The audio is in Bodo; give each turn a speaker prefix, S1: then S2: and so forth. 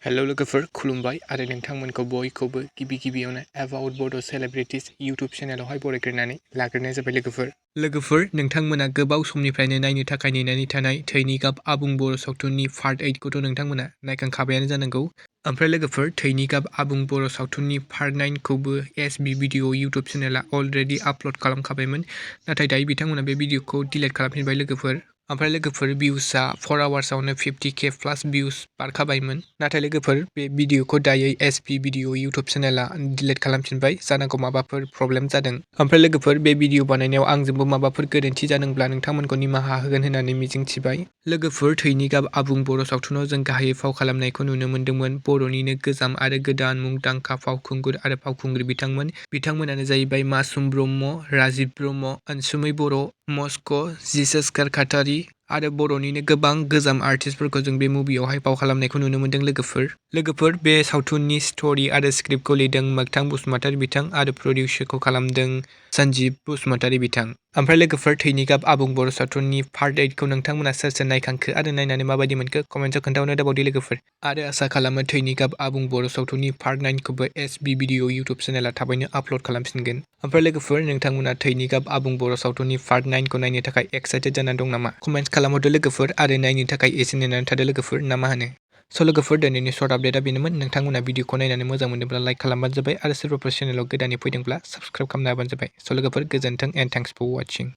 S1: हेल' लोगोफोर खुलुमबाय आरो नोंथांमोनखौ बयखौबो गिबियावनो एबाउट बड' सेलेब्रिटिस इउटुब चेनेलावहाय बरायग्रोनानै लाग्रोनाय जाबाय लोगोफोर नोंथांमोना गोबाव समनिफ्रायनो नायनो थाखाय नेनानै थानाय थैनि गाब आबुं बर' सावथुननि पार्ट 8 खौथ' नोंथांमोना नायखांखाबायानो जानांगौ। ओमफ्राय लोगोफोर थैनि गाब आबुं बर' सावथुननि पार्ट 9 खौबो एसबि भिडिअ इउटुब चेनेला अलरेडि आपल'ड खालामखाबायमोन, नाथाय दायो बिथांमोना बे भिडिअखौ डिलीट खालामफिनबाय लोगोफोर। ओमफ्राय लोगोफोर भिउसआ 4 आवार्सआवनो 50K प्लास भिउस बारखाबायमोन, नाथाय लोगोफोर बे भिडिअखौ दायो एसपि भिडिअ इउटुब चेनेला डिलीट खालामफिनबाय, जानांगौ माबाफोर प्रब्लेम जादों। ओमफ्राय लोगोफोर बे भिडिअ बानायनायाव आंजोंबो माबाफोर गोरोन्थि जादोंब्ला नोंथांमोनखौ निमाहा होगोन होननानै मिजिंथिबाय। लोगोफोर थैनि गाब आबुं बर' सावथुनाव जों गाहायै फाव खालामनायखौ नुनो मोन्दोंमोन बर'निनो गोजाम आरो गोदान मुंदांखा फावखुंगुर आरो फावखुंग्रि बिथांमोनानो जाहैबाय मासुम ब्रह्म, राजिब ब्रह्म, अनसुमै बर', मस्क', जिसास खारखातारि आरो बर'निनो गोबां गोजाम आर्टिस्टफोरखौ जों बे मुभियावहाय फाव खालामनायखौ नुनो मोन्दों लोगोफोर बे सावथुननि स्ट'रि आरो स्क्रिप्टखौ लिरदों मोगथां बसुमतारी बिथां आरो प्रडिउसखौ खालामदों सन्जीब बसुमतारी बिथां। ओमफ्राय लोगोफोर थैनि गाब आबुं बर' सावथुननि पार्ट 8 खौ नोंथांमोना सोर सोर नायखांखो आरो नायनानै माबायदि मोनखो कमेन्टआव खोन्थाहरनो दाबावदो लोगोफोर। आरो आसा खालामो थैनि गाब आबुं बर' सावथुननि पार्ट 9 खौबो एसबि भिडिअ इउटुब चेनेला थाबैनो आपल'ड खालामफिनगोन। ओमफ्राय लोगोफोर नोंथांमोना थैनि गाब आबुं बर' सावथुननि पार्ट 9 खौ नायनो थाखाय एक्साइटेड जानानै दं नामा? कमेन्ट खालामहरदो लोगोफोर आरो नायनो थाखाय एसे नेनानै थादो लोगोफोर, ना मा होनो? स' लोगोफोर दिनैनि सर्ट आपडेटआ बेनोमोन। नोंथांमोना भिडिअखौ नायनानै मोजां मोनदोंब्ला लाइक खालामबानो जाबाय आरो सोरबाफोर चेनेलाव गोदानै फैदोंब्ला साबस्क्राइब खालामना होबानो जाबाय। स' लोगोफोर गोजोन्थों एन्ड थेंक्स फर वाचिं।